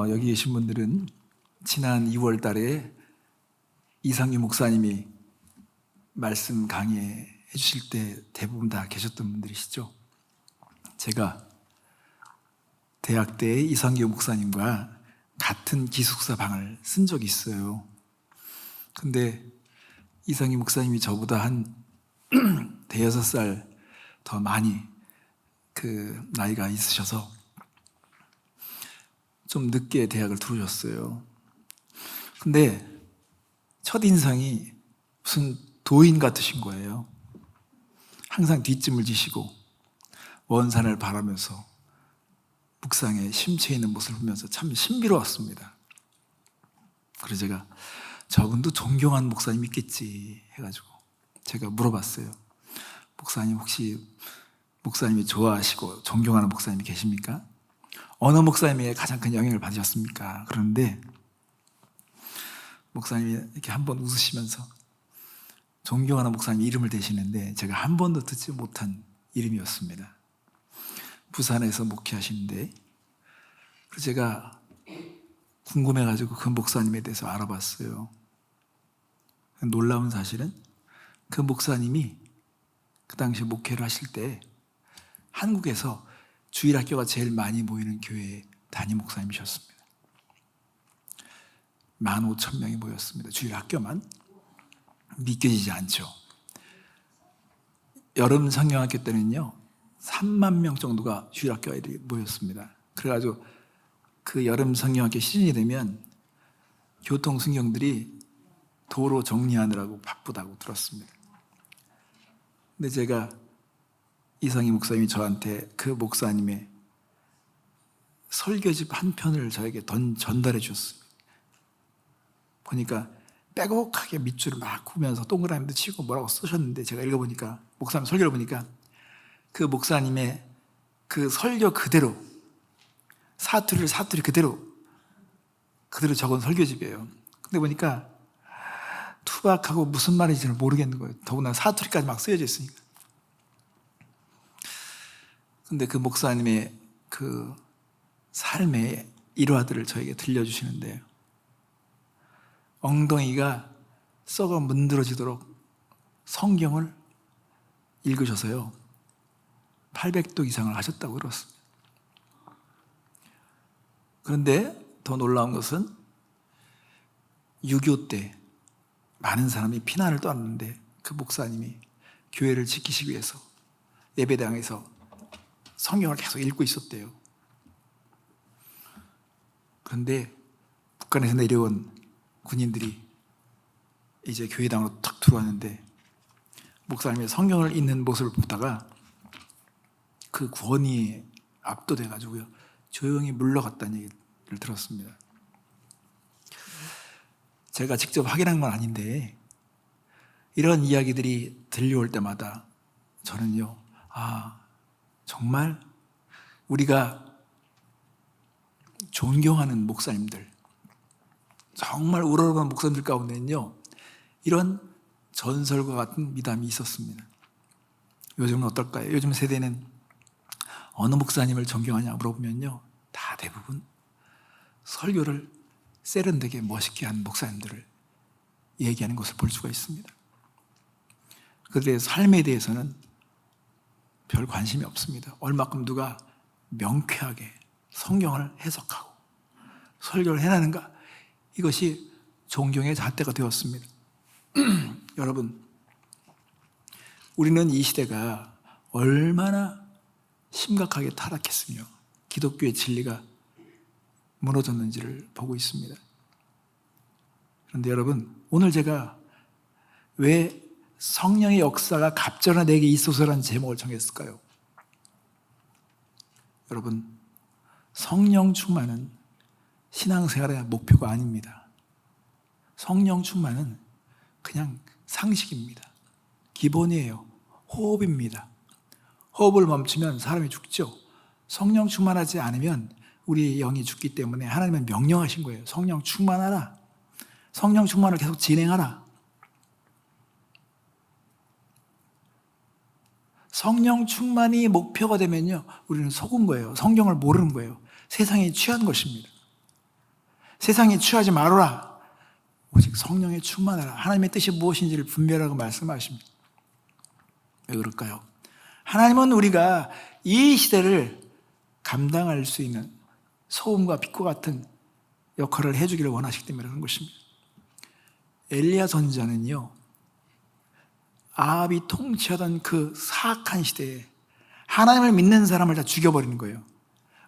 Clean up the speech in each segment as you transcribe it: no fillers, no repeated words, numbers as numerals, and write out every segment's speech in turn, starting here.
여기 계신 분들은 지난 2월 달에 이상규 목사님이 말씀 강의해 주실 때 대부분 다 계셨던 분들이시죠. 제가 대학 때 이상규 목사님과 같은 기숙사 방을 쓴 적이 있어요. 근데 이상규 목사님이 저보다 한 대여섯 살 더 많이 나이가 있으셔서 좀 늦게 대학을 들어오셨어요. 근데 첫인상이 무슨 도인 같으신 거예요. 항상 뒷짐을 지시고 먼 산을 바라면서 묵상에 심취해 있는 모습을 보면서 참 신비로웠습니다. 그래서 제가 저분도 존경하는 목사님 있겠지 해가지고 제가 물어봤어요. 목사님 혹시 목사님이 좋아하시고 존경하는 목사님이 계십니까? 어느 목사님에게 가장 큰 영향을 받으셨습니까? 그런데 목사님이 이렇게 한번 웃으시면서 존경하는 목사님 이름을 대시는데 제가 한 번도 듣지 못한 이름이었습니다. 부산에서 목회하시는데 그래서 제가 궁금해가지고 그 목사님에 대해서 알아봤어요. 놀라운 사실은 그 목사님이 그 당시 목회를 하실 때 한국에서 주일학교가 제일 많이 모이는 교회의 담임 목사님이셨습니다. 15,000명이 모였습니다. 주일학교만. 믿겨지지 않죠. 여름 성경학교 때는요 3만 명 정도가 주일학교 아이들이 모였습니다. 그래가지고 그 여름 성경학교 시즌이 되면 교통순경들이 도로 정리하느라고 바쁘다고 들었습니다. 근데 제가 이상희 목사님이 저한테 그 목사님의 설교집 한 편을 저에게 전달해 주셨습니다. 보니까 빼곡하게 밑줄을 막 그으면서 동그라미도 치고 뭐라고 쓰셨는데 제가 읽어보니까 목사님 설교를 보니까 그 목사님의 그 설교 그대로 사투리 그대로 적은 설교집이에요. 근데 보니까 투박하고 무슨 말인지를 모르겠는 거예요. 더구나 사투리까지 막 쓰여져 있으니까. 근데 그 목사님의 그 삶의 일화들을 저에게 들려주시는데요. 엉덩이가 썩어 문드러지도록 성경을 읽으셔서요 800도 이상을 하셨다고 들었습니다. 그런데 더 놀라운 것은 6.25 때 많은 사람이 피난을 떠났는데 그 목사님이 교회를 지키시기 위해서 예배당에서 성경을 계속 읽고 있었대요. 그런데 북한에서 내려온 군인들이 이제 교회당으로 탁 들어왔는데 목사님이 성경을 읽는 모습을 보다가 그 권위에 압도돼가지고요 조용히 물러갔다는 얘기를 들었습니다. 제가 직접 확인한 건 아닌데 이런 이야기들이 들려올 때마다 저는요 정말 우리가 존경하는 목사님들, 정말 우러러가는 목사님들 가운데는요 이런 전설과 같은 미담이 있었습니다. 요즘은 어떨까요? 요즘 세대는 어느 목사님을 존경하냐 물어보면요 다 대부분 설교를 세련되게 멋있게 하는 목사님들을 얘기하는 것을 볼 수가 있습니다. 그들의 삶에 대해서는 별 관심이 없습니다. 얼마큼 누가 명쾌하게 성경을 해석하고 설교를 해나는가, 이것이 존경의 잣대가 되었습니다. 여러분, 우리는 이 시대가 얼마나 심각하게 타락했으며 기독교의 진리가 무너졌는지를 보고 있습니다. 그런데 여러분, 오늘 제가 왜 성령의 역사가 갑절나 내게 있소서라는 제목을 정했을까요? 여러분, 성령 충만은 신앙생활의 목표가 아닙니다. 성령 충만은 그냥 상식입니다. 기본이에요. 호흡입니다. 호흡을 멈추면 사람이 죽죠. 성령 충만하지 않으면 우리 영이 죽기 때문에 하나님은 명령하신 거예요. 성령 충만하라. 성령 충만을 계속 진행하라. 성령 충만이 목표가 되면요 우리는 속은 거예요. 성경을 모르는 거예요. 세상에 취한 것입니다. 세상에 취하지 말아라. 오직 성령에 충만하라. 하나님의 뜻이 무엇인지를 분별하고 말씀하십니다. 왜 그럴까요? 하나님은 우리가 이 시대를 감당할 수 있는 소금과 빛과 같은 역할을 해주기를 원하시기 때문에 그런 것입니다. 엘리야 선지자는요, 아합이 통치하던 그 사악한 시대에 하나님을 믿는 사람을 다 죽여버리는 거예요.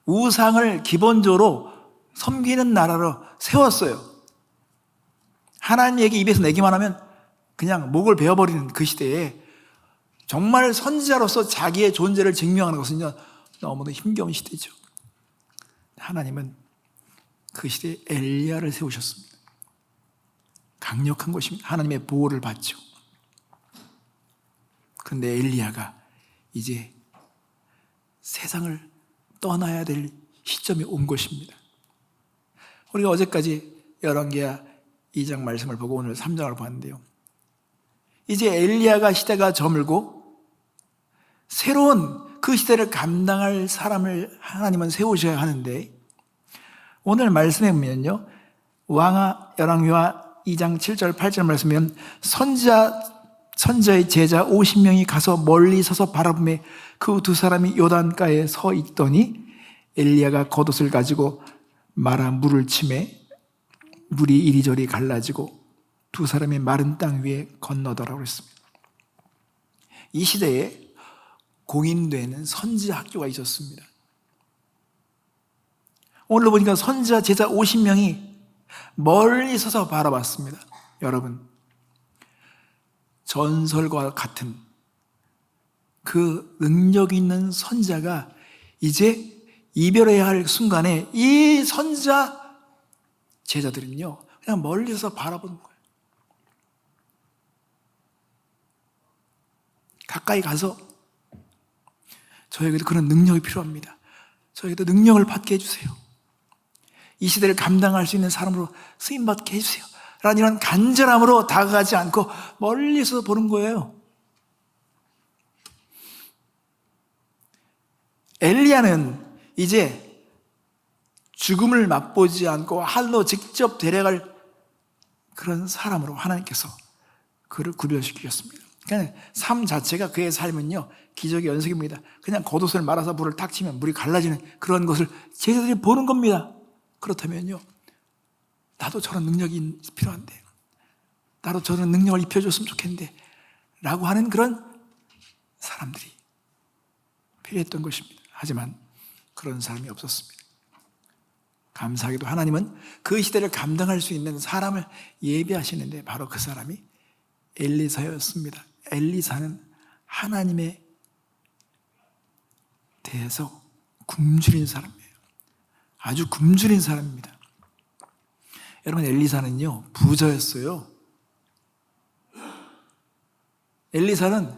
우상을 기본적으로 섬기는 나라로 세웠어요. 하나님 얘기 입에서 내기만 하면 그냥 목을 베어버리는 그 시대에 정말 선지자로서 자기의 존재를 증명하는 것은요, 너무도 힘겨운 시대죠. 하나님은 그 시대에 엘리야를 세우셨습니다. 강력한 것입니다. 하나님의 보호를 받죠. 그런데 엘리야가 이제 세상을 떠나야 될 시점이 온 것입니다. 우리가 어제까지 열왕기하 2장 말씀을 보고 오늘 3장을 봤는데요, 이제 엘리야가 시대가 저물고 새로운 그 시대를 감당할 사람을 하나님은 세우셔야 하는데, 오늘 말씀에 보면요, 열왕기하 2장 7절 8절 말씀이면 선지자의 제자 50명이 가서 멀리 서서 바라보며 그 두 사람이 요단가에 서 있더니 엘리야가 겉옷을 가지고 말아 물을 치매 물이 이리저리 갈라지고 두 사람이 마른 땅 위에 건너더라고 했습니다. 이 시대에 공인되는 선지자 학교가 있었습니다. 오늘 보니까 선지자 제자 50명이 멀리 서서 바라봤습니다. 여러분, 전설과 같은 그 능력 있는 선지자가 이제 이별해야 할 순간에 이 선지자 제자들은요, 그냥 멀리서 바라보는 거예요. 가까이 가서 저에게도 그런 능력이 필요합니다. 저에게도 능력을 받게 해주세요. 이 시대를 감당할 수 있는 사람으로 쓰임받게 해주세요. 라는 이런 간절함으로 다가가지 않고 멀리서 보는 거예요. 엘리야는 이제 죽음을 맛보지 않고 할로 직접 데려갈 그런 사람으로 하나님께서 그를 구별시키셨습니다. 그냥 삶 자체가, 그의 삶은요, 기적의 연속입니다. 그냥 겉옷을 말아서 물을 탁 치면 물이 갈라지는 그런 것을 제자들이 보는 겁니다. 그렇다면요, 나도 저런 능력이 필요한데, 나도 저런 능력을 입혀줬으면 좋겠는데 라고 하는 그런 사람들이 필요했던 것입니다. 하지만 그런 사람이 없었습니다. 감사하게도 하나님은 그 시대를 감당할 수 있는 사람을 예비하시는데 바로 그 사람이 엘리사였습니다. 엘리사는 하나님에 대해서 굶주린 사람이에요. 아주 굶주린 사람입니다. 여러분, 엘리사는요, 부자였어요. 엘리사는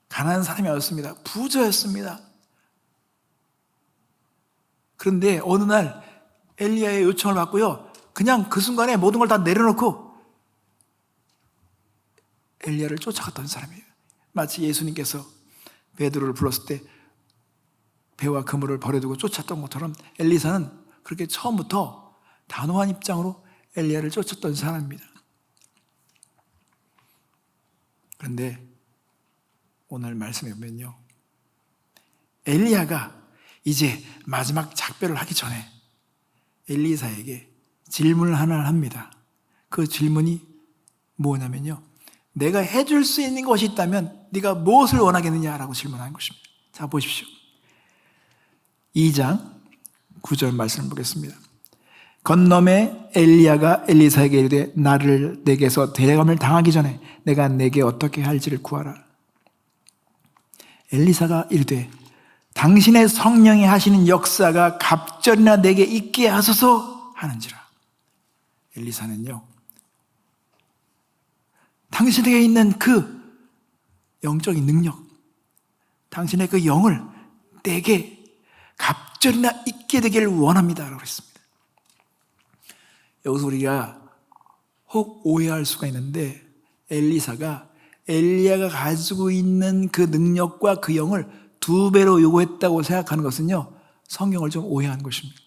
가난한 사람이 아니었습니다. 부자였습니다. 그런데 어느 날 엘리야의 요청을 받고요, 그냥 그 순간에 모든 걸 다 내려놓고 엘리야를 쫓아갔던 사람이에요. 마치 예수님께서 베드로를 불렀을 때 배와 그물을 버려두고 쫓았던 것처럼 엘리사는 그렇게 처음부터 단호한 입장으로 엘리야를 쫓았던 사람입니다. 그런데 오늘 말씀에 보면요, 엘리야가 이제 마지막 작별을 하기 전에 엘리사에게 질문을 하나를 합니다. 그 질문이 뭐냐면요, 내가 해줄 수 있는 것이 있다면 네가 무엇을 원하겠느냐라고 질문한 것입니다. 자, 보십시오. 2장 9절 말씀을 보겠습니다. 건너매 엘리야가 엘리사에게 이르되 나를 내게서 데려감을 당하기 전에 내가 내게 어떻게 할지를 구하라. 엘리사가 이르되 당신의 성령이 하시는 역사가 갑절이나 내게 있게 하소서 하는지라. 엘리사는요, 당신에게 있는 그 영적인 능력, 당신의 그 영을 내게 갑절이나 있게 되기를 원합니다 라고 했습니다. 여기서 우리가 혹 오해할 수가 있는데, 엘리사가 엘리야가 가지고 있는 그 능력과 그 영을 2배로 요구했다고 생각하는 것은요, 성경을 좀 오해한 것입니다.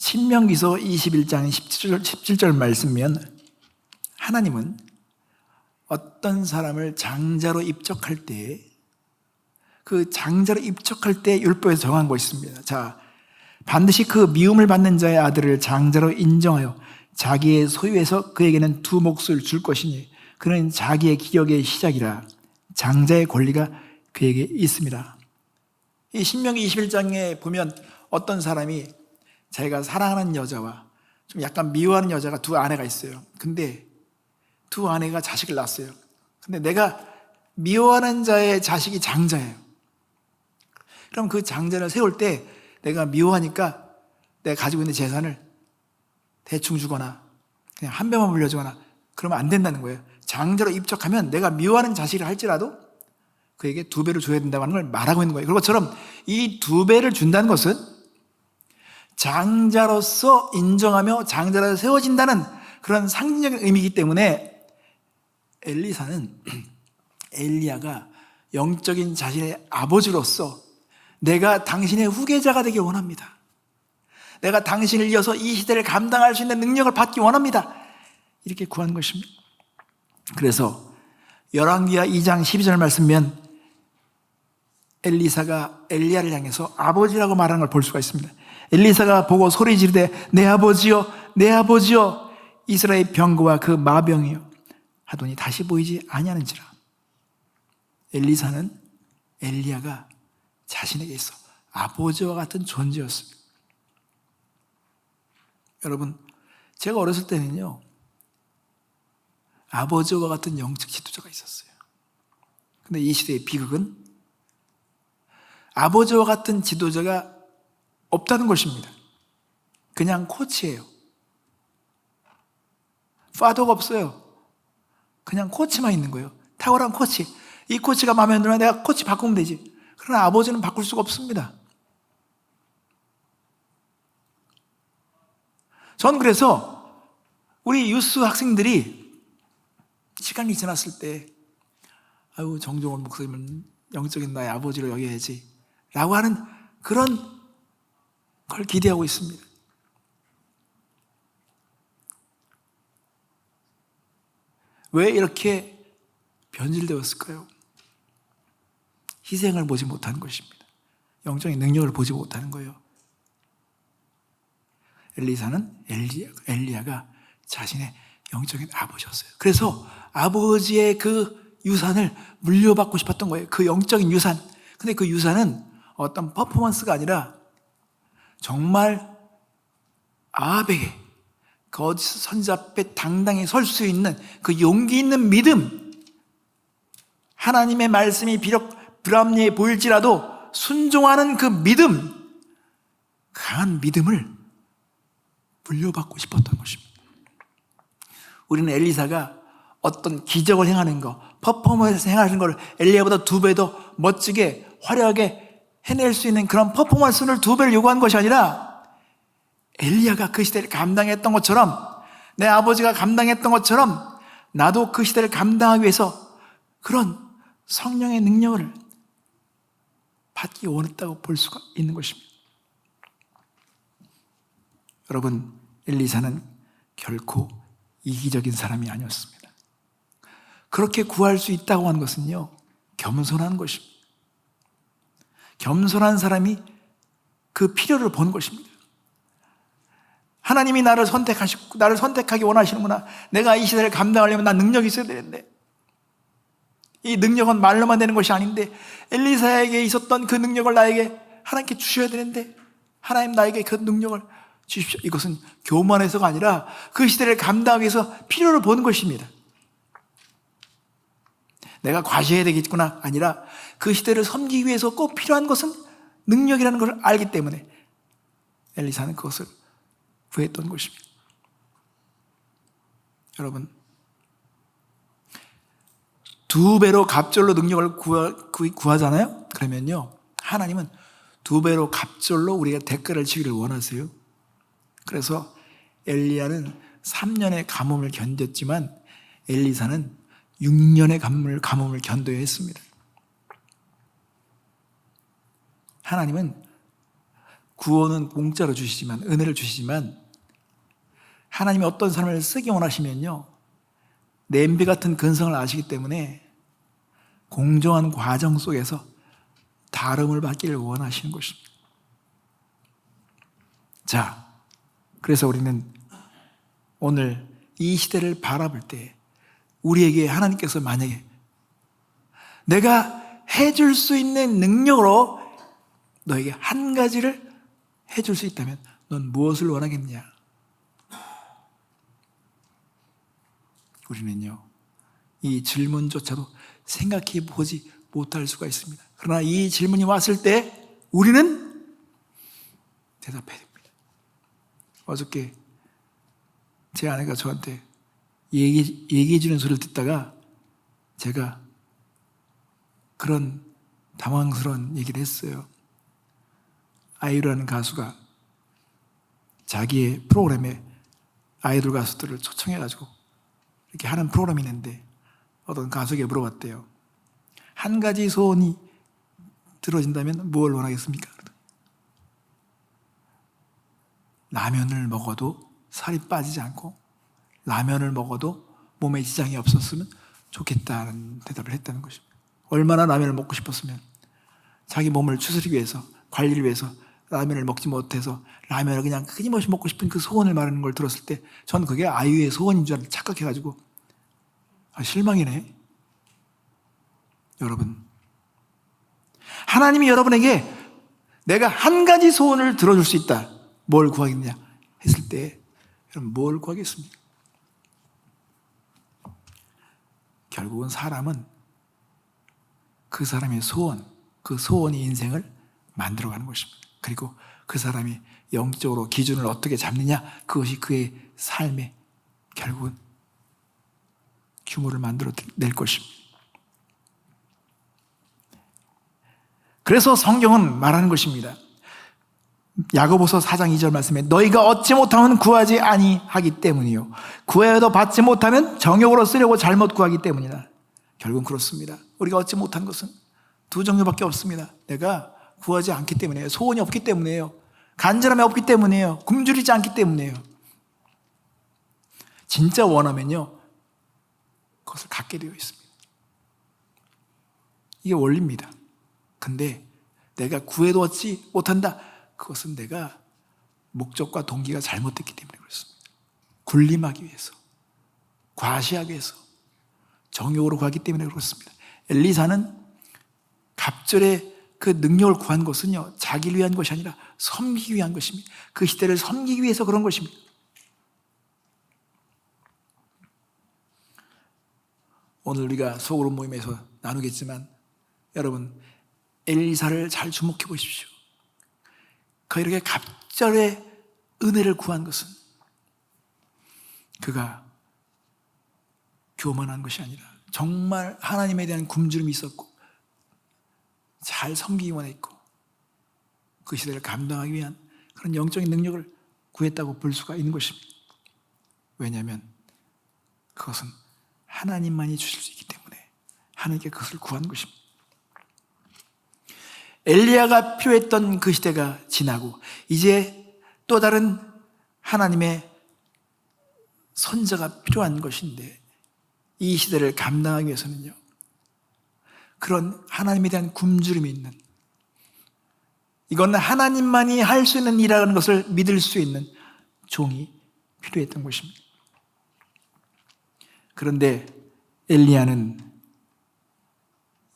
신명기서 21장 17절 말씀이면 하나님은 어떤 사람을 장자로 입적할 때 그 장자로 입적할 때 율법에서 정한 것이 있습니다. 자, 반드시 그 미움을 받는 자의 아들을 장자로 인정하여 자기의 소유에서 그에게는 두 몫을 줄 것이니 그는 자기의 기력의 시작이라. 장자의 권리가 그에게 있습니다. 이 신명기 21장에 보면 어떤 사람이 자기가 사랑하는 여자와 좀 약간 미워하는 여자가 두 아내가 있어요. 근데 두 아내가 자식을 낳았어요. 근데 내가 미워하는 자의 자식이 장자예요. 그럼 그 장자를 세울 때 내가 미워하니까 내가 가지고 있는 재산을 대충 주거나 그냥 한 배만 물려주거나 그러면 안 된다는 거예요. 장자로 입적하면 내가 미워하는 자식을 할지라도 그에게 두 배를 줘야 된다는 걸 말하고 있는 거예요. 그것처럼 이 두 배를 준다는 것은 장자로서 인정하며 장자로 세워진다는 그런 상징적인 의미이기 때문에 엘리사는 엘리야가 영적인 자신의 아버지로서 내가 당신의 후계자가 되기 원합니다. 내가 당신을 이어서 이 시대를 감당할 수 있는 능력을 받기 원합니다. 이렇게 구한 것입니다. 그래서 열왕기하 2장 12절 말씀면 엘리사가 엘리야를 향해서 아버지라고 말하는 걸 볼 수가 있습니다. 엘리사가 보고 소리 지르되 내 아버지여 내 아버지여 이스라엘 병거와 그 마병이여 하더니 다시 보이지 아니하는지라. 엘리사는 엘리야가 자신에게 있어 아버지와 같은 존재였습니다. 여러분, 제가 어렸을 때는요 아버지와 같은 영적 지도자가 있었어요. 근데 이 시대의 비극은 아버지와 같은 지도자가 없다는 것입니다. 그냥 코치예요. 파더가 없어요. 그냥 코치만 있는 거예요. 탁월한 코치. 이 코치가 마음에 안 들면 내가 코치 바꾸면 되지. 그러나 아버지는 바꿀 수가 없습니다. 전 그래서 우리 유스 학생들이 시간이 지났을 때 아유 정종원 목사님은 영적인 나의 아버지로 여겨야지 라고 하는 그런 걸 기대하고 있습니다. 왜 이렇게 변질되었을까요? 희생을 보지 못하는 것입니다. 영적인 능력을 보지 못하는 거예요. 엘리야가 자신의 영적인 아버지였어요. 그래서 아버지의 그 유산을 물려받고 싶었던 거예요. 그 영적인 유산. 근데 그 유산은 어떤 퍼포먼스가 아니라 정말 아합에게 거짓 선지 앞에 당당히 설 수 있는 그 용기 있는 믿음, 하나님의 말씀이 비록 불합리해 보일지라도 순종하는 그 믿음, 강한 믿음을 물려받고 싶었던 것입니다. 우리는 엘리사가 어떤 기적을 행하는 거, 퍼포먼스 행하는 걸 엘리야보다 두 배 더 멋지게 화려하게 해낼 수 있는 그런 퍼포먼스를 두 배를 요구한 것이 아니라 엘리야가 그 시대를 감당했던 것처럼, 내 아버지가 감당했던 것처럼 나도 그 시대를 감당하기 위해서 그런 성령의 능력을 받기 원했다고 볼 수가 있는 것입니다. 여러분, 엘리사는 결코 이기적인 사람이 아니었습니다. 그렇게 구할 수 있다고 하는 것은요, 겸손한 것입니다. 겸손한 사람이 그 필요를 본 것입니다. 하나님이 나를 선택하시고 나를 선택하기 원하시는구나. 내가 이 시대를 감당하려면 난 능력이 있어야 되는데, 이 능력은 말로만 되는 것이 아닌데 엘리사에게 있었던 그 능력을 나에게 하나님께 주셔야 되는데 하나님 나에게 그 능력을 주십시오. 이것은 교만해서가 아니라 그 시대를 감당하기 위해서 필요를 보는 것입니다. 내가 과시해야 되겠구나 아니라 그 시대를 섬기기 위해서 꼭 필요한 것은 능력이라는 것을 알기 때문에 엘리사는 그것을 구했던 것입니다. 여러분, 두 배로 갑절로 능력을 구하잖아요. 그러면요, 하나님은 두 배로 갑절로 우리가 대가를 치기를 원하세요. 그래서 엘리야는 3년의 가뭄을 견뎠지만 엘리사는 6년의 가뭄을 견뎌야 했습니다. 하나님은 구원은 공짜로 주시지만, 은혜를 주시지만, 하나님이 어떤 사람을 쓰기 원하시면요, 냄비 같은 근성을 아시기 때문에 공정한 과정 속에서 다름을 받기를 원하시는 것입니다. 자, 그래서 우리는 오늘 이 시대를 바라볼 때 우리에게 하나님께서 만약에 내가 해줄 수 있는 능력으로 너에게 한 가지를 해줄 수 있다면 넌 무엇을 원하겠냐? 우리는요, 이 질문조차도 생각해 보지 못할 수가 있습니다. 그러나 이 질문이 왔을 때 우리는 대답해야 됩니다. 어저께 제 아내가 저한테 얘기해 주는 소리를 듣다가 제가 그런 당황스러운 얘기를 했어요. 아이유라는 가수가 자기의 프로그램에 아이돌 가수들을 초청해가지고 이렇게 하는 프로그램이 있는데 어떤 가수에게 물어봤대요. 한 가지 소원이 들어진다면 무엇을 원하겠습니까? 라면을 먹어도 살이 빠지지 않고 라면을 먹어도 몸에 지장이 없었으면 좋겠다는 대답을 했다는 것입니다. 얼마나 라면을 먹고 싶었으면 자기 몸을 추스리기 위해서, 관리를 위해서 라면을 먹지 못해서 라면을 그냥 끊임없이 먹고 싶은 그 소원을 말하는 걸 들었을 때 전 그게 아이유의 소원인 줄 착각해가지고 실망이네. 여러분, 하나님이 여러분에게 내가 한 가지 소원을 들어줄 수 있다, 뭘 구하겠냐 했을 때 여러분 뭘 구하겠습니까? 결국은 사람은 그 사람의 소원, 그 소원이 인생을 만들어가는 것입니다. 그리고 그 사람이 영적으로 기준을 어떻게 잡느냐, 그것이 그의 삶의 결국은 규모를 만들어낼 것입니다. 그래서 성경은 말하는 것입니다. 야고보서 4장 2절 말씀에 너희가 얻지 못하면 구하지 아니하기 때문이요 구하여도 받지 못하면 정욕으로 쓰려고 잘못 구하기 때문이다. 결국은 그렇습니다. 우리가 얻지 못한 것은 두 종류밖에 없습니다. 내가 구하지 않기 때문이에요. 소원이 없기 때문이에요. 간절함이 없기 때문이에요. 굶주리지 않기 때문이에요. 진짜 원하면요 그것을 갖게 되어 있습니다. 이게 원리입니다. 근데 내가 구해도 얻지 못한다, 그것은 내가 목적과 동기가 잘못됐기 때문에 그렇습니다. 군림하기 위해서, 과시하기 위해서, 정욕으로 구하기 때문에 그렇습니다. 엘리사는 갑절에 그 능력을 구한 것은요 자기를 위한 것이 아니라 섬기기 위한 것입니다. 그 시대를 섬기기 위해서 그런 것입니다. 오늘 우리가 소그룹 모임에서 나누겠지만 여러분, 엘리사를 잘 주목해 보십시오. 그 이렇게 갑절의 은혜를 구한 것은 그가 교만한 것이 아니라 정말 하나님에 대한 굶주림이 있었고 잘 섬기기만 했고 그 시대를 감당하기 위한 그런 영적인 능력을 구했다고 볼 수가 있는 것입니다. 왜냐하면 그것은 하나님만이 주실 수 있기 때문에 하나님께 그것을 구한 것입니다. 엘리야가 필요했던 그 시대가 지나고 이제 또 다른 하나님의 선자가 필요한 것인데 이 시대를 감당하기 위해서는요 그런 하나님에 대한 굶주림이 있는, 이건 하나님만이 할 수 있는 일이라는 것을 믿을 수 있는 종이 필요했던 것입니다. 그런데 엘리야는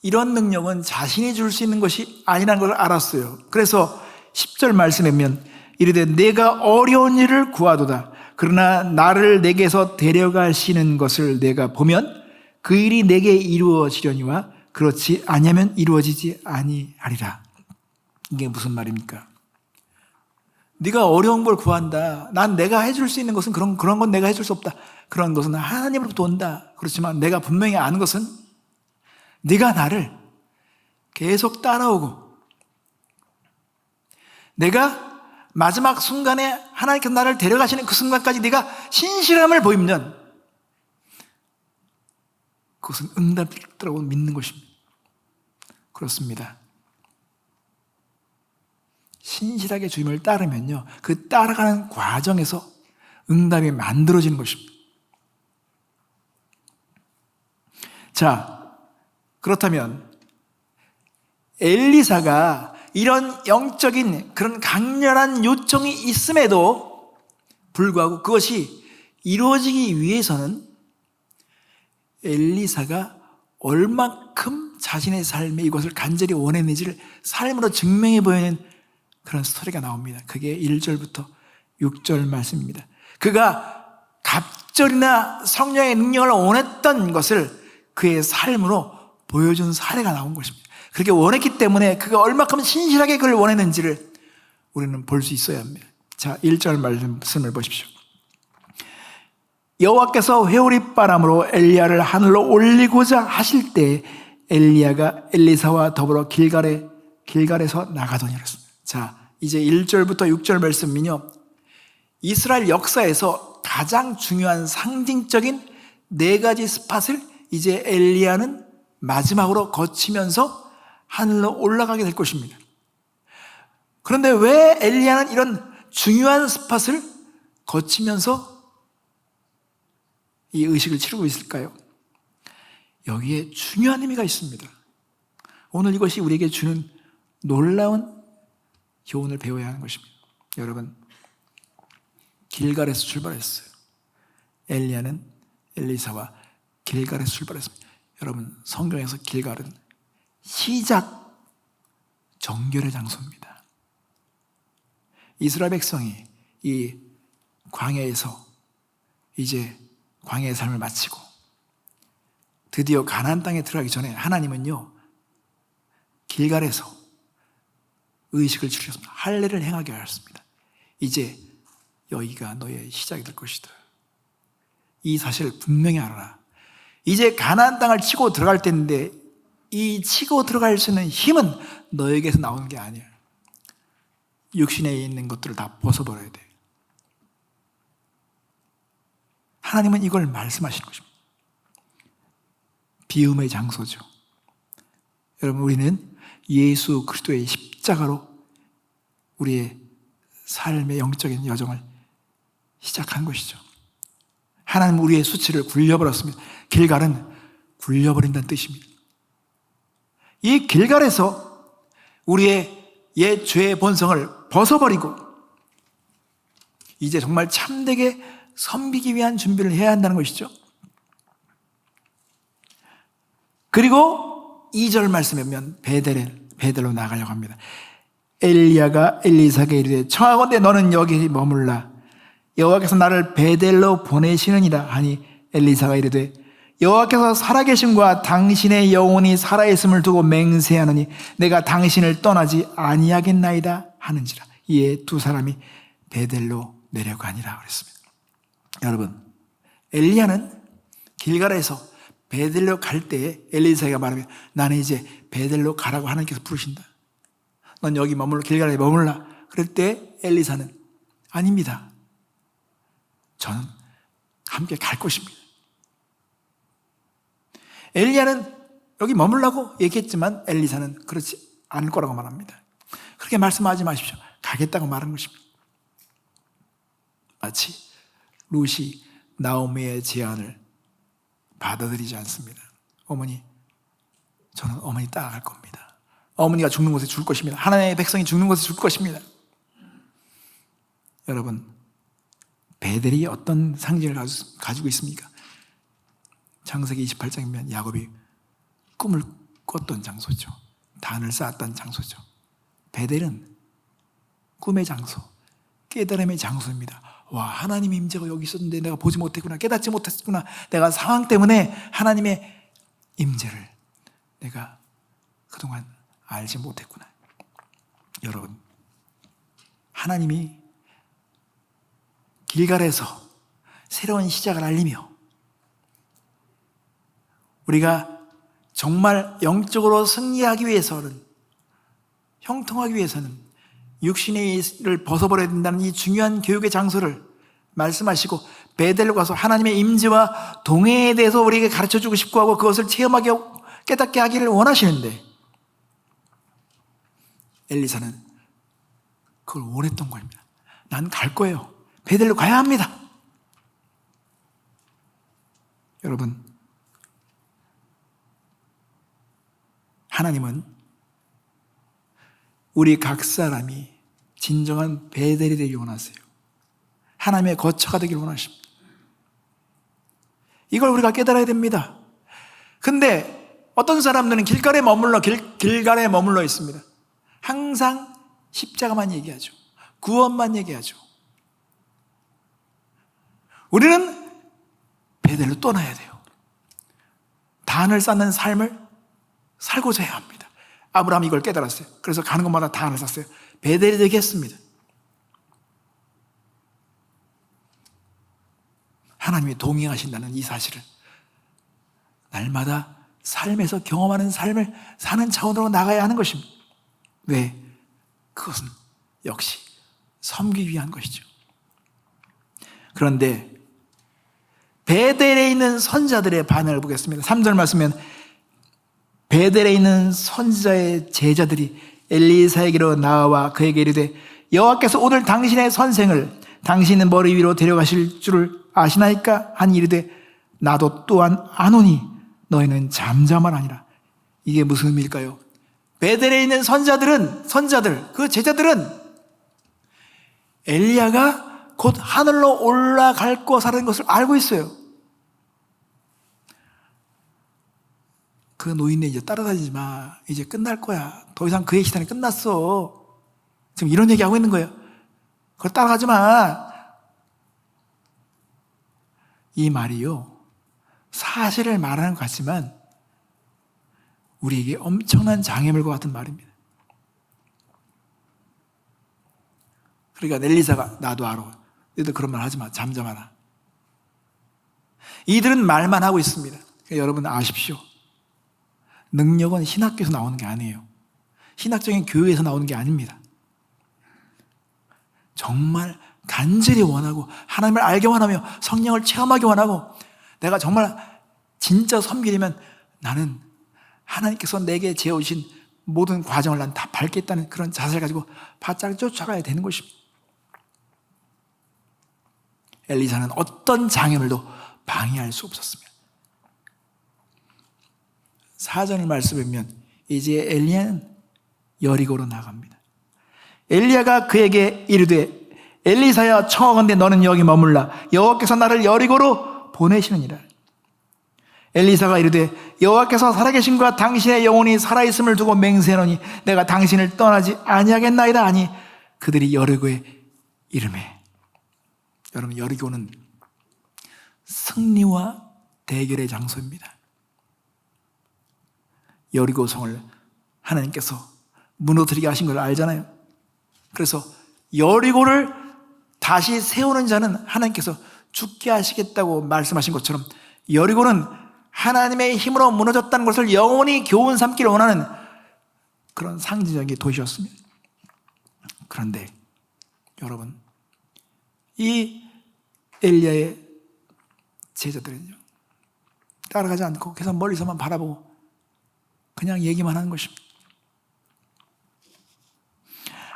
이런 능력은 자신이 줄 수 있는 것이 아니라는 걸 알았어요. 그래서 10절 말씀에 보면 이르되 내가 어려운 일을 구하도다. 그러나 나를 내게서 데려가시는 것을 내가 보면 그 일이 내게 이루어지려니와 그렇지 아니하면 이루어지지 아니하리라. 이게 무슨 말입니까? 네가 어려운 걸 구한다. 난 내가 해줄 수 있는 것은 그런 건 내가 해줄 수 없다. 그런 것은 하나님으로부터 온다. 그렇지만 내가 분명히 아는 것은 네가 나를 계속 따라오고 내가 마지막 순간에 하나님께서 나를 데려가시는 그 순간까지 네가 신실함을 보이면 그것은 응답이라고 믿는 것입니다. 그렇습니다. 신실하게 주님을 따르면요, 그 따라가는 과정에서 응답이 만들어지는 것입니다. 자, 그렇다면 엘리사가 이런 영적인 그런 강렬한 요청이 있음에도 불구하고 그것이 이루어지기 위해서는 엘리사가 얼만큼 자신의 삶에 이것을 간절히 원했는지를 삶으로 증명해 보이는 그런 스토리가 나옵니다. 그게 1절부터 6절 말씀입니다. 그가 갑절이나 성령의 능력을 원했던 것을 그의 삶으로 보여준 사례가 나온 것입니다. 그렇게 원했기 때문에 그가 얼마큼 신실하게 그걸 원했는지를 우리는 볼 수 있어야 합니다. 자, 1절 말씀을 보십시오. 여호와께서 회오리바람으로 엘리야를 하늘로 올리고자 하실 때 엘리야가 엘리사와 더불어 길갈에서 나가더니 그랬습니다. 자, 이제 1절부터 6절 말씀은요, 이스라엘 역사에서 가장 중요한 상징적인 4가지 스팟을 이제 엘리야는 마지막으로 거치면서 하늘로 올라가게 될 것입니다. 그런데 왜 엘리야는 이런 중요한 스팟을 거치면서 이 의식을 치르고 있을까요? 여기에 중요한 의미가 있습니다. 오늘 이것이 우리에게 주는 놀라운 교훈을 배워야 하는 것입니다. 여러분, 길갈에서 출발했어요. 엘리야는 엘리사와 길갈에서 출발했습니다. 여러분, 성경에서 길갈은 시작 정결의 장소입니다. 이스라엘 백성이 이 광야에서 이제 광야의 삶을 마치고 드디어 가나안 땅에 들어가기 전에 하나님은요, 길갈에서 의식을 치르셨습니다. 할례를 행하게 하셨습니다. 이제 여기가 너의 시작이 될 것이다. 이 사실을 분명히 알아라. 이제 가나안 땅을 치고 들어갈 때인데 이 치고 들어갈 수 있는 힘은 너에게서 나오는 게 아니야. 육신에 있는 것들을 다 벗어버려야 돼. 하나님은 이걸 말씀하시는 것입니다. 비움의 장소죠. 여러분, 우리는 예수 그리스도의 십자가로 우리의 삶의 영적인 여정을 시작한 것이죠. 하나님은 우리의 수치를 굴려버렸습니다. 길갈은 굴려버린다는 뜻입니다. 이 길갈에서 우리의 옛 죄의 본성을 벗어버리고 이제 정말 참되게 섬기기 위한 준비를 해야 한다는 것이죠. 그리고 2절 말씀에 보면 베델로 나가려고 합니다. 엘리야가 엘리사에게 이르되 청하건대 너는 여기 머물라. 여호와께서 나를 베델로 보내시느니라 하니 엘리사가 이르되 여호와께서 살아계심과 당신의 영혼이 살아있음을 두고 맹세하느니 내가 당신을 떠나지 아니하겠나이다 하는지라. 이에 두 사람이 베델로 내려가니라 그랬습니다. 여러분, 엘리야는 길갈에서 베델로 갈 때에 엘리사가 말하면 나는 이제 베델로 가라고 하나님께서 부르신다. 넌 여기 머물러 길갈에 머물라. 그럴 때 엘리사는 아닙니다. 저는 함께 갈 것입니다. 엘리야는 여기 머물라고 얘기했지만 엘리사는 그렇지 않을 거라고 말합니다. 그렇게 말씀하지 마십시오. 가겠다고 말한 것입니다. 마치 룻이 나오미의 제안을 받아들이지 않습니다. 어머니, 저는 어머니 따라갈 겁니다. 어머니가 죽는 곳에 죽을 것입니다. 하나님의 백성이 죽는 곳에 죽을 것입니다. 여러분, 베델이 어떤 상징을 가지고 있습니까? 창세기 28장이면 야곱이 꿈을 꿨던 장소죠. 단을 쌓았던 장소죠. 베델은 꿈의 장소, 깨달음의 장소입니다. 와, 하나님의 임재가 여기 있었는데 내가 보지 못했구나, 깨닫지 못했구나. 내가 상황 때문에 하나님의 임재를 내가 그동안 알지 못했구나. 여러분, 하나님이 길갈에서 새로운 시작을 알리며 우리가 정말 영적으로 승리하기 위해서는, 형통하기 위해서는 육신의 일을 벗어버려야 된다는 이 중요한 교육의 장소를 말씀하시고 베델로 가서 하나님의 임재와 동행에 대해서 우리에게 가르쳐주고 싶고 하고 그것을 체험하게 깨닫게 하기를 원하시는데 엘리사는 그걸 원했던 겁니다. 난 갈 거예요. 베델로 가야 합니다. 여러분, 하나님은 우리 각 사람이 진정한 베델이 되길 원하세요. 하나님의 거처가 되길 원하십니다. 이걸 우리가 깨달아야 됩니다. 근데 어떤 사람들은 길가에 머물러 있습니다. 항상 십자가만 얘기하죠. 구원만 얘기하죠. 우리는 베델로 떠나야 돼요. 단을 쌓는 삶을 살고자 해야 합니다. 아브라함이 이걸 깨달았어요. 그래서 가는 곳마다 단을 쌓았어요. 베델이 되게 했습니다. 하나님이 동행하신다는 이 사실을 날마다 삶에서 경험하는 삶을 사는 차원으로 나가야 하는 것입니다. 왜? 그것은 역시 섬기기 위한 것이죠. 그런데 베델에 있는 선지자들의 반응을 보겠습니다. 3절 말씀은 베델에 있는 선지자의 제자들이 엘리사에게로 나와 그에게 이르되 여호와께서 오늘 당신의 선생을 당신의 머리 위로 데려가실 줄을 아시나이까? 하니 이르되 나도 또한 아노니 너희는 잠잠하라니라. 이게 무슨 의미일까요? 베델에 있는 선지자들, 그 제자들은 엘리야가 곧 하늘로 올라갈 것이라는 것을 알고 있어요. 그 노인네 이제 따라다니지 마. 이제 끝날 거야. 더 이상 그의 시간이 끝났어. 지금 이런 얘기하고 있는 거예요. 그걸 따라가지 마. 이 말이요, 사실을 말하는 것 같지만 우리에게 엄청난 장애물과 같은 말입니다. 그러니까 엘리사가 나도 알아. 너희들 그런 말 하지 마. 잠잠하라. 이들은 말만 하고 있습니다. 그러니까 여러분 아십시오. 능력은 신학교에서 나오는 게 아니에요. 신학적인 교회에서 나오는 게 아닙니다. 정말 간절히 원하고 하나님을 알게 원하며 성령을 체험하기 원하고 내가 정말 진짜 섬기려면 나는 하나님께서 내게 재우신 모든 과정을 난 다 밟겠다는 그런 자세를 가지고 바짝 쫓아가야 되는 것입니다. 엘리사는 어떤 장애물도 방해할 수 없었습니다. 4절 말씀을 보면 이제 엘리야는 여리고로 나갑니다. 엘리야가 그에게 이르되 엘리사야 청하건대 너는 여기 머물라. 여호와께서 나를 여리고로 보내시느니라. 엘리사가 이르되 여호와께서 살아계심과 당신의 영혼이 살아있음을 두고 맹세하노니 내가 당신을 떠나지 아니하겠나이다 하니 그들이 여리고에 이르매. 여러분, 여리고는 승리와 대결의 장소입니다. 여리고성을 하나님께서 무너뜨리게 하신 걸 알잖아요. 그래서 여리고를 다시 세우는 자는 하나님께서 죽게 하시겠다고 말씀하신 것처럼 여리고는 하나님의 힘으로 무너졌다는 것을 영원히 교훈 삼기를 원하는 그런 상징적인 도시였습니다. 그런데 여러분, 이 엘리야의 제자들은요, 따라가지 않고 계속 멀리서만 바라보고 그냥 얘기만 하는 것입니다.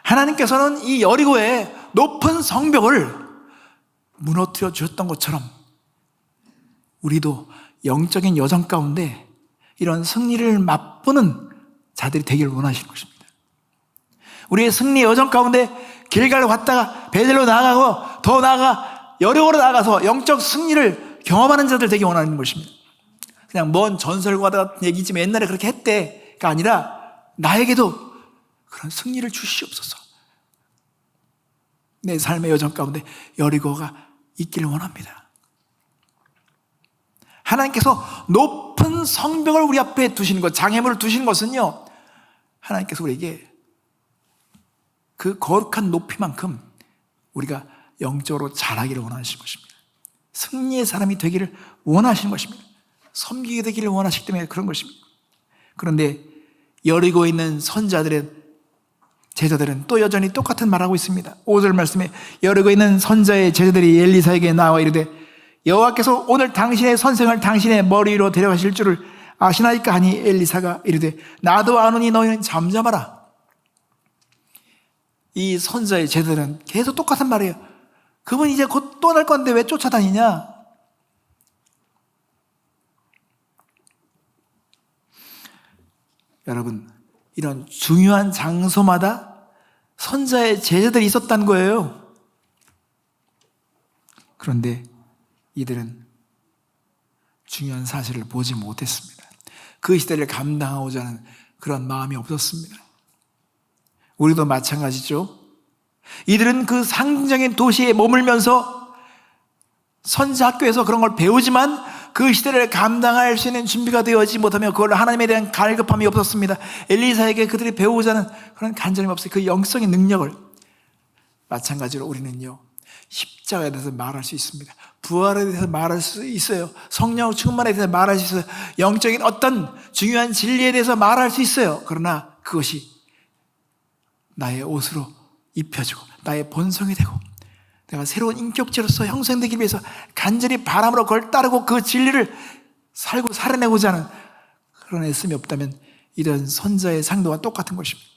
하나님께서는 이 여리고의 높은 성벽을 무너뜨려 주셨던 것처럼 우리도 영적인 여정 가운데 이런 승리를 맛보는 자들이 되기를 원하시는 것입니다. 우리의 승리 여정 가운데 길갈로 갔다가 베델로 나아가고 더 나아가 여리고로 나아가서 영적 승리를 경험하는 자들 되기 원하는 것입니다. 그냥 먼 전설과 같은 얘기지만 옛날에 그렇게 했대가 아니라 나에게도 그런 승리를 주시옵소서. 내 삶의 여정 가운데 여리고가 있기를 원합니다. 하나님께서 높은 성벽을 우리 앞에 두시는 것, 장애물을 두시는 것은요, 하나님께서 우리에게 그 거룩한 높이만큼 우리가 영적으로 자라기를 원하시는 것입니다. 승리의 사람이 되기를 원하시는 것입니다. 섬기게 되기를 원하시기 때문에 그런 것입니다. 그런데 여리고에 있는 제자들은 또 여전히 똑같은 말하고 있습니다. 5절 말씀에 여리고에 있는 선자의 제자들이 엘리사에게 나와 이르되 여호와께서 오늘 당신의 선생을 당신의 머리 위로 데려가실 줄을 아시나이까? 하니 엘리사가 이르되 나도 아노니 너희는 잠잠하라. 이 선자의 제자들은 계속 똑같은 말이에요. 그분 이제 곧 떠날 건데 왜 쫓아다니냐? 여러분, 이런 중요한 장소마다 선자의 제자들이 있었다는 거예요. 그런데 이들은 중요한 사실을 보지 못했습니다. 그 시대를 감당하고자 하는 그런 마음이 없었습니다. 우리도 마찬가지죠. 이들은 그 상징적인 도시에 머물면서 선지 학교에서 그런 걸 배우지만 그 시대를 감당할 수 있는 준비가 되어지지 못하며 그걸로 하나님에 대한 갈급함이 없었습니다. 엘리사에게 그들이 배우고자 하는 그런 간절함이 없어요. 그 영성의 능력을. 마찬가지로 우리는요, 십자가에 대해서 말할 수 있습니다. 부활에 대해서 말할 수 있어요. 성령 충만에 대해서 말할 수 있어요. 영적인 어떤 중요한 진리에 대해서 말할 수 있어요. 그러나 그것이 나의 옷으로 입혀지고 나의 본성이 되고 내가 새로운 인격체로서 형성되기 위해서 간절히 바람으로 그걸 따르고 그 진리를 살고 살아내고자 하는 그런 애씀이 없다면 이런 선자의 상도와 똑같은 것입니다.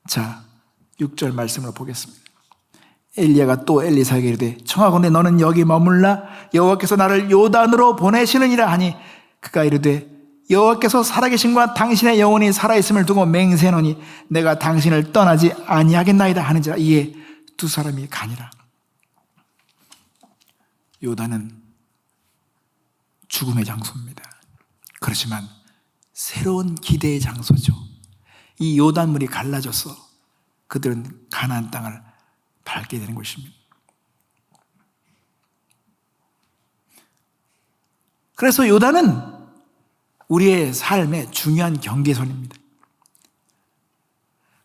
자, 6절 말씀을 보겠습니다. 엘리야가 또 엘리사에게 이르되 청하건대 너는 여기 머물라 여호와께서 나를 요단으로 보내시느니라 하니 그가 이르되 여호와께서 살아계심과 당신의 영혼이 살아있음을 두고 맹세하노니 내가 당신을 떠나지 아니하겠나이다 하는지라. 이에 두 사람이 가니라. 요단은 죽음의 장소입니다. 그렇지만 새로운 기대의 장소죠. 이 요단물이 갈라져서 그들은 가나안 땅을 밟게 되는 것입니다. 그래서 요단은 우리의 삶의 중요한 경계선입니다.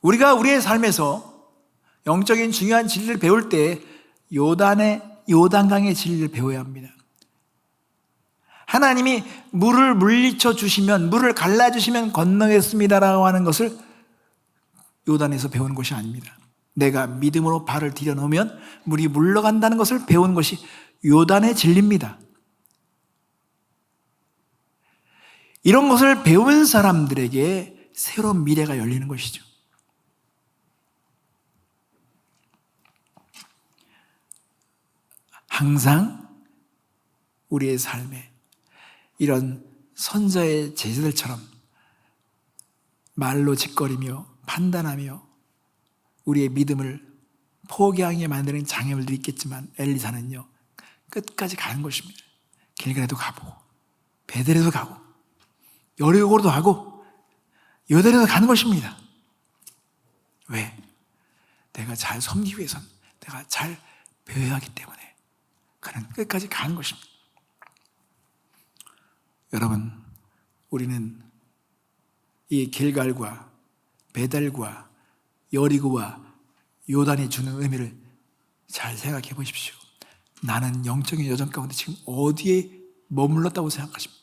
우리가 우리의 삶에서 영적인 중요한 진리를 배울 때 요단강의 진리를 배워야 합니다. 하나님이 물을 물리쳐 주시면, 물을 갈라주시면 건너겠습니다라고 하는 것을 요단에서 배우는 것이 아닙니다. 내가 믿음으로 발을 들여놓으면 물이 물러간다는 것을 배우는 것이 요단의 진리입니다. 이런 것을 배운 사람들에게 새로운 미래가 열리는 것이죠. 항상 우리의 삶에 이런 선자의 제자들처럼 말로 짓거리며 판단하며 우리의 믿음을 포기하게 만드는 장애물들이 있겠지만 엘리사는요, 끝까지 가는 것입니다. 길갈에도 가보고 베델에도 가고 여리고로도 가고 요단에도 가는 것입니다. 왜? 내가 잘 섬기기 위해서는 내가 잘 배워야 하기 때문에 그는 끝까지 가는 것입니다. 여러분, 우리는 이 길갈과 베델과 여리고와 요단이 주는 의미를 잘 생각해 보십시오. 나는 영적인 여정 가운데 지금 어디에 머물렀다고 생각하십니까?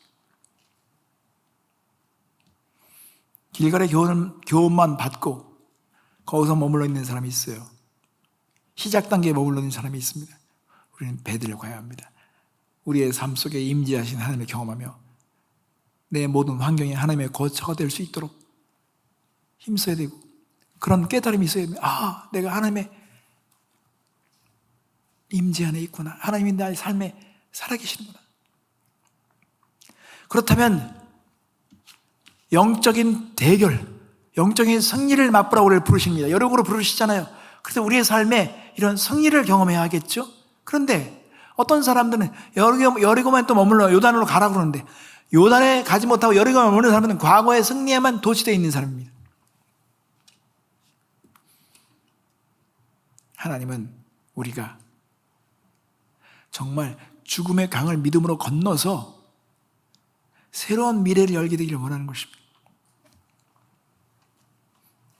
길갈의 교훈만 받고 거기서 머물러 있는 사람이 있어요. 시작 단계에 머물러 있는 사람이 있습니다. 우리는 베델을 가야 합니다. 우리의 삶 속에 임재하신 하나님을 경험하며 내 모든 환경이 하나님의 거처가 될 수 있도록 힘써야 되고 그런 깨달음이 있어야 됩니다. 아, 내가 하나님의 임재 안에 있구나. 하나님이 나의 삶에 살아계시는구나. 그렇다면 영적인 대결, 영적인 승리를 맛보라고 우리를 부르십니다. 여러분으로 부르시잖아요. 그래서 우리의 삶에 이런 승리를 경험해야 하겠죠. 그런데 어떤 사람들은 여리고만 또 머물러 요단으로 가라고 그러는데 요단에 가지 못하고 여리고만 머무는 사람들은 과거의 승리에만 도취되어 있는 사람입니다. 하나님은 우리가 정말 죽음의 강을 믿음으로 건너서 새로운 미래를 열게 되기를 원하는 것입니다.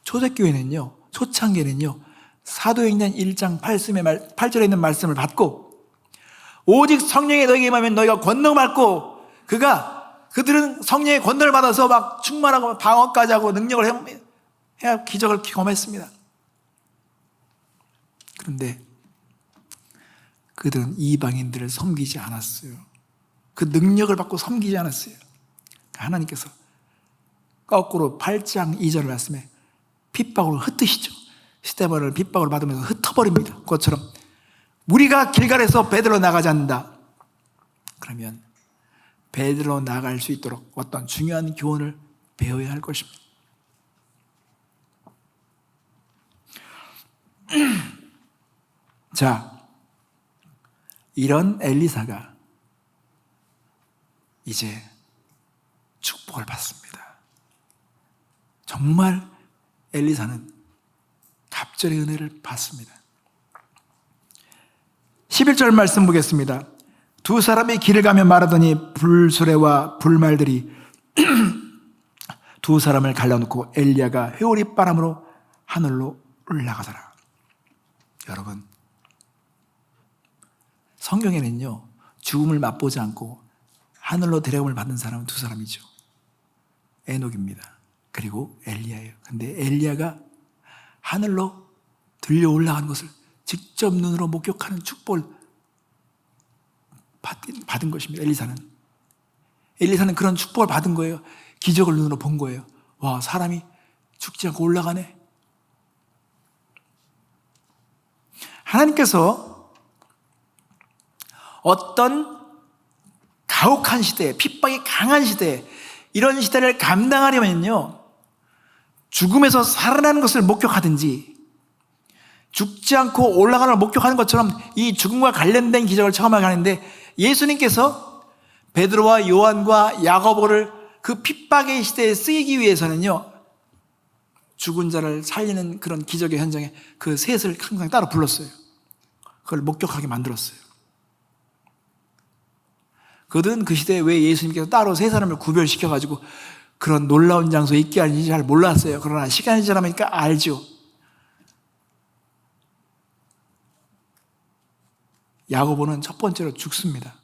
초대교회는요, 초창기에는요, 사도행전 1장 8절에 있는 말씀을 받고 오직 성령이 너에게 임하면 너희가 권능 받고 그들은 성령의 권능을 받아서 막 충만하고 방언까지 하고 능력을 해야 기적을 경험했습니다. 그런데 그들은 이방인들을 섬기지 않았어요. 그 능력을 받고 섬기지 않았어요. 하나님께서 거꾸로 8장 2절 말씀에 핍박으로 흩으시죠. 스데반을 핍박을 받으면서 흩어버립니다. 그것처럼 우리가 길갈에서 베드로 나가지 않는다 그러면 베드로 나갈 수 있도록 어떤 중요한 교훈을 배워야 할 것입니다. 자, 이런 엘리사가 이제 축복을 받습니다. 정말 엘리사는 갑절의 은혜를 받습니다. 11절 말씀 보겠습니다. 두 사람이 길을 가며 말하더니 불수레와 불말들이 두 사람을 갈라놓고 엘리야가 회오리 바람으로 하늘로 올라가더라. 여러분, 성경에는요 죽음을 맛보지 않고 하늘로 데려감을 받은 사람은 두 사람이죠. 에녹입니다. 그리고 엘리야예요. 근데 엘리야가 하늘로 들려 올라간 것을 직접 눈으로 목격하는 축복을 받은 것입니다. 엘리사는 그런 축복을 받은 거예요. 기적을 눈으로 본 거예요. 와, 사람이 죽지 않고 올라가네. 하나님께서 어떤 가혹한 시대에, 핍박이 강한 시대에, 이런 시대를 감당하려면요 죽음에서 살아나는 것을 목격하든지 죽지 않고 올라가는 걸 목격하는 것처럼 이 죽음과 관련된 기적을 체험하게 하는데, 예수님께서 베드로와 요한과 야고보를 그 핍박의 시대에 쓰이기 위해서는요 죽은 자를 살리는 그런 기적의 현장에 그 셋을 항상 따로 불렀어요. 그걸 목격하게 만들었어요. 그들은 그 시대에 왜 예수님께서 따로 세 사람을 구별시켜가지고 그런 놀라운 장소에 있게 하는지 잘 몰랐어요. 그러나 시간이 지나니까 알죠. 야고보는 첫 번째로 죽습니다.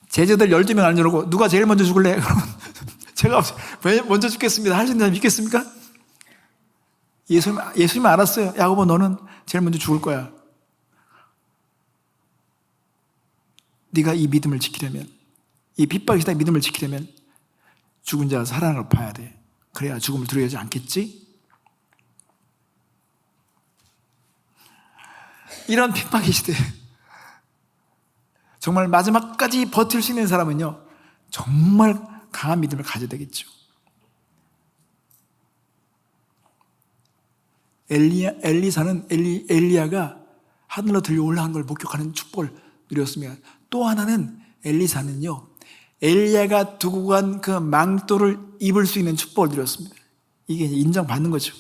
제자들 12명 안 이러고 누가 제일 먼저 죽을래? 그러면 제가 먼저 죽겠습니다. 할 수 있는 사람 있겠습니까? 예수님 알았어요. 야고보 너는 제일 먼저 죽을 거야. 네가 이 믿음을 지키려면, 이 핍박의 시대의 믿음을 지키려면 죽은 자가 살아나는 걸 봐야 돼. 그래야 죽음을 두려워하지 않겠지? 이런 핍박의 시대, 정말 마지막까지 버틸 수 있는 사람은요 정말 강한 믿음을 가져야 되겠죠. 엘리야가 하늘로 들려 올라간 걸 목격하는 축복을 누렸습니다. 또 하나는 엘리사는요 엘리야가 두고 간 그 망토를 입을 수 있는 축복을 누렸습니다. 이게 인정받는 거죠.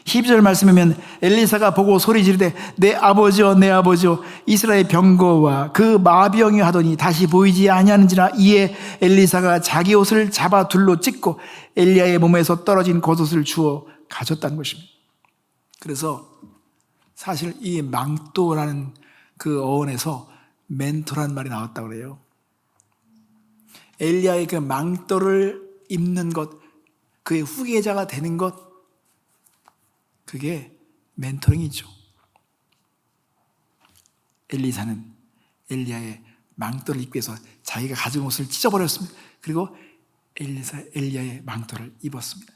12절 말씀이면 엘리사가 보고 소리 지르되 내 아버지여 내 아버지여 이스라엘 병거와 그 마병이 하더니 다시 보이지 아니하는지라. 이에 엘리사가 자기 옷을 잡아 둘로 찢고 엘리야의 몸에서 떨어진 겉옷을 주워 가졌다는 것입니다. 그래서 사실 이 망토라는 그 어원에서 멘토라는 말이 나왔다고 그래요. 엘리야의 그 망토를 입는 것, 그의 후계자가 되는 것, 그게 멘토링이죠. 엘리사는 엘리야의 망토를 입기 위해서 자기가 가진 옷을 찢어버렸습니다. 그리고 엘리야의 망토를 입었습니다.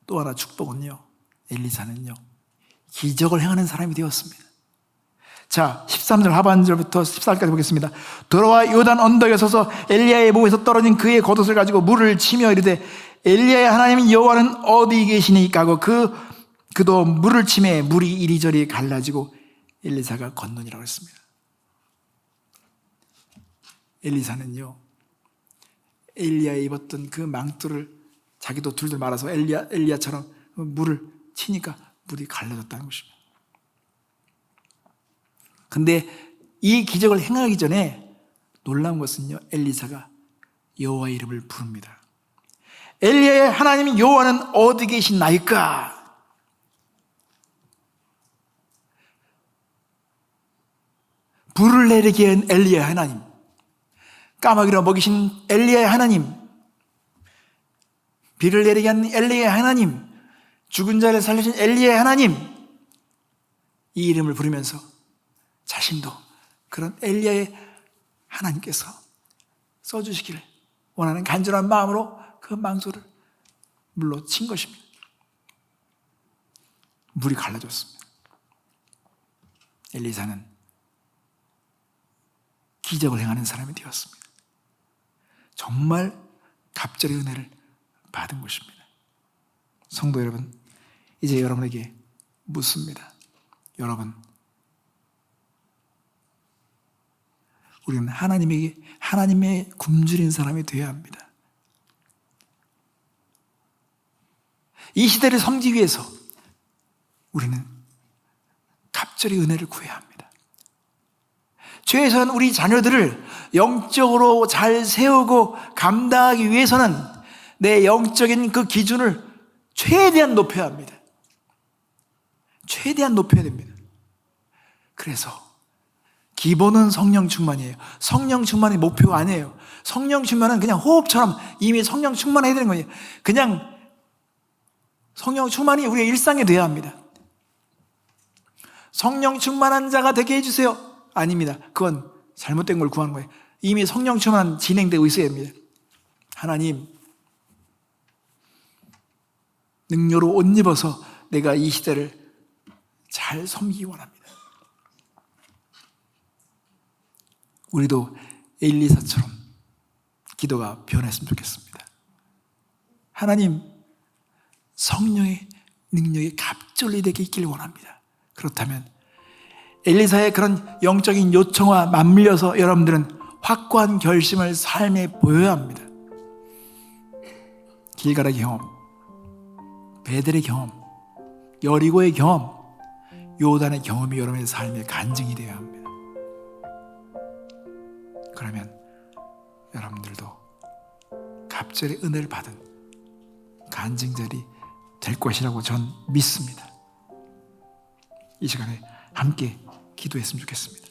또 하나 축복은요, 엘리사는요 기적을 행하는 사람이 되었습니다. 자, 13절 하반절부터 14절까지 보겠습니다. 돌아와 요단 언덕에 서서 엘리야의 몸에서 떨어진 그의 겉옷을 가지고 물을 치며 이르되 엘리야의 하나님 여호와는 어디 계시니까 하고 그도 물을 치매 물이 이리저리 갈라지고 엘리사가 건너니라고 했습니다. 엘리사는요 엘리야에 입었던 그 망토를 자기도 둘둘 말아서 엘리야처럼 물을 치니까 물이 갈라졌다는 것입니다. 근데 이 기적을 행하기 전에 놀라운 것은요 엘리사가 여호와의 이름을 부릅니다. 엘리야의 하나님 여호와는 어디 계시나이까? 불을 내리게 한 엘리야의 하나님, 까마귀로 먹이신 엘리야의 하나님, 비를 내리게 한 엘리야의 하나님, 죽은 자를 살리신 엘리야의 하나님, 이 이름을 부르면서 자신도 그런 엘리야의 하나님께서 써주시기를 원하는 간절한 마음으로 그 망소를 물로 친 것입니다. 물이 갈라졌습니다. 엘리사는 기적을 행하는 사람이 되었습니다. 정말 갑절의 은혜를 받은 것입니다. 성도 여러분, 이제 여러분에게 묻습니다. 여러분, 우리는 하나님의 굶주린 사람이 되어야 합니다. 이 시대를 섬기기 위해서 우리는 갑절의 은혜를 구해야 합니다. 최소한 우리 자녀들을 영적으로 잘 세우고 감당하기 위해서는 내 영적인 그 기준을 최대한 높여야 합니다. 최대한 높여야 됩니다. 그래서 기본은 성령 충만이에요. 성령 충만이 목표가 아니에요. 성령 충만은 그냥 호흡처럼 이미 성령 충만해야 되는 거예요. 그냥 성령 충만이 우리의 일상이 되어야 합니다. 성령 충만한 자가 되게 해주세요. 아닙니다. 그건 잘못된 걸 구하는 거예요. 이미 성령 충만 진행되고 있어야 합니다. 하나님, 능력으로 옷 입어서 내가 이 시대를 잘 섬기기 원합니다. 우리도 엘리사처럼 기도가 변했으면 좋겠습니다. 하나님, 성령의 능력이 갑절이 되게 있기를 원합니다. 그렇다면 엘리사의 그런 영적인 요청과 맞물려서 여러분들은 확고한 결심을 삶에 보여야 합니다. 길갈의 경험, 베델의 경험, 여리고의 경험, 요단의 경험이 여러분의 삶의 간증이 되어야 합니다. 그러면 여러분들도 갑절의 은혜를 받은 간증자들이 될 것이라고 전 믿습니다. 이 시간에 함께 기도했으면 좋겠습니다.